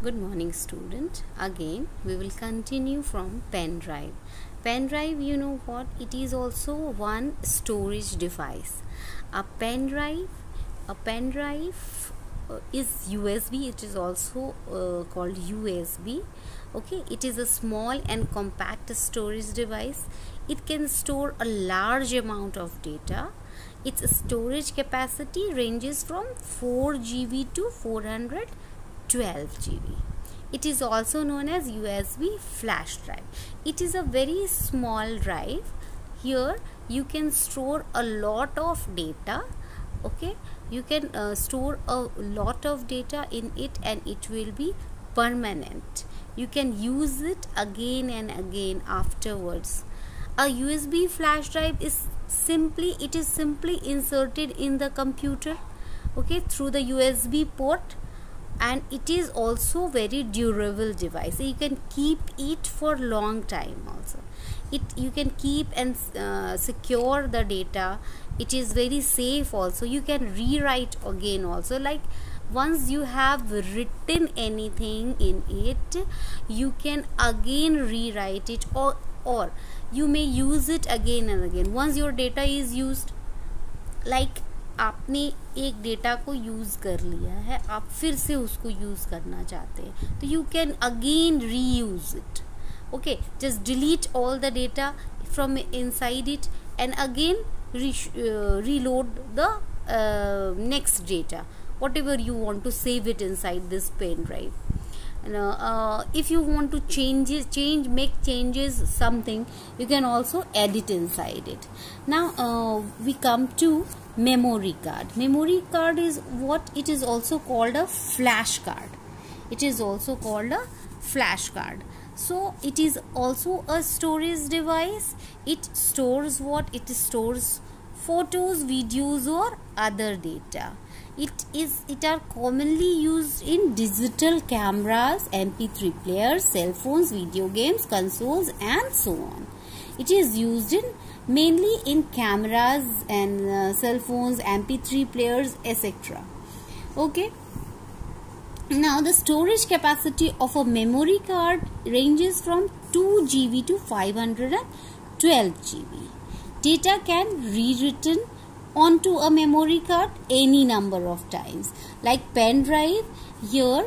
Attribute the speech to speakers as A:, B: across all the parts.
A: Good morning, student. Again, we will continue from pen drive. Pen drive, you know what? It is also one storage device. A pen drive is USB. It is also called USB. Okay, it is a small and compact storage device. It can store a large amount of data. Its storage capacity ranges from 4 GB to 412 GB. It is also known as USB flash drive. It is a very small drive. Here you can store a lot of data. Okay, you can store a lot of data in it, and it will be permanent. You can use it again and again afterwards. A USB flash drive is simply inserted in the computer, okay, through the USB port, and it is also very durable device. You can keep it for long time also. You can keep and secure the data. It is very safe also. You can rewrite again also, like once you have written anything in it, you can again rewrite it, or you may use it again and again. Once your data is used, like आपने एक data को use कर लिया है, आप फिर से उसको यूज़ करना चाहते हैं, तो you can again reuse it. Okay, just delete all the data from inside it and again reload the next data, whatever you want to save it inside this pen drive. If you want to make changes something, you can also edit inside it. Now we come to memory card. Memory card is what it is also called a flash card. It is also called a flash card. So it is also a storage device. It stores what? It stores photos, videos or other data. It are commonly used in digital cameras, MP3 players, cell phones, video games, consoles and so on. It is used mainly in cameras and cell phones, MP3 players, etc. Okay. Now the storage capacity of a memory card ranges from 2 GB to 512 GB. Data can be rewritten onto a memory card any number of times. Like pen drive, here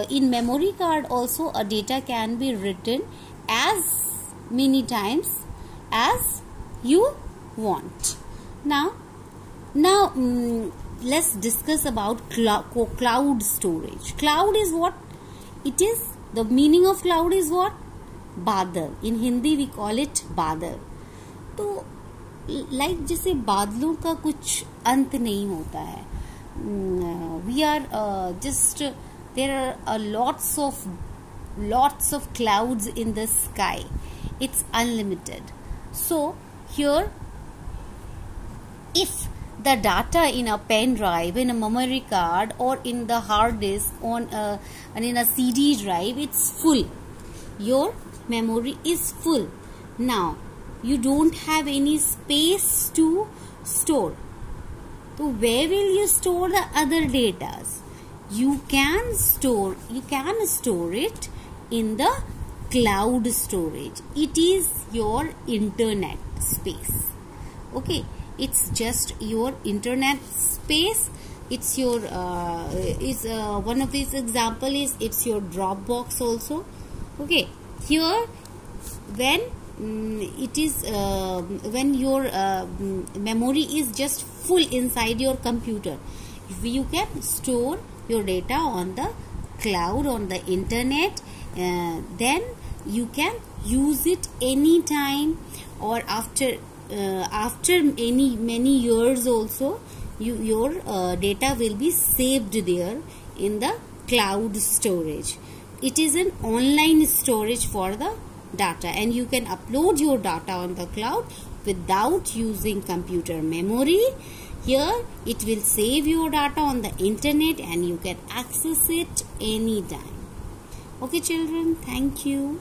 A: in memory card also a data can be written as many times as you want. Now let's discuss about cloud storage. Cloud is what? It is, the meaning of cloud is what? बादल. In Hindi we call it बादल. तो like जैसे बादलों का कुछ अंत नहीं होता है. We are just there are lots of clouds in the sky. It's unlimited. So here, if the data in a pen drive, in a memory card or in the hard disk and in a CD drive, it's full. Your memory is full. Now you don't have any space to store. So where will you store the other data? You can store it in the cloud storage. It is your internet space. Okay, it's just your internet space. It's your one of these example is it's your Dropbox also. Okay, here when when your memory is just full inside your computer, you can store your data on the cloud, on the internet, then you can use it anytime, or after many years also your data will be saved there in the cloud storage. It is an online storage for the data, and you can upload your data on the cloud without using computer memory. Here it will save your data on the internet and you can access it anytime. Okay children, thank you.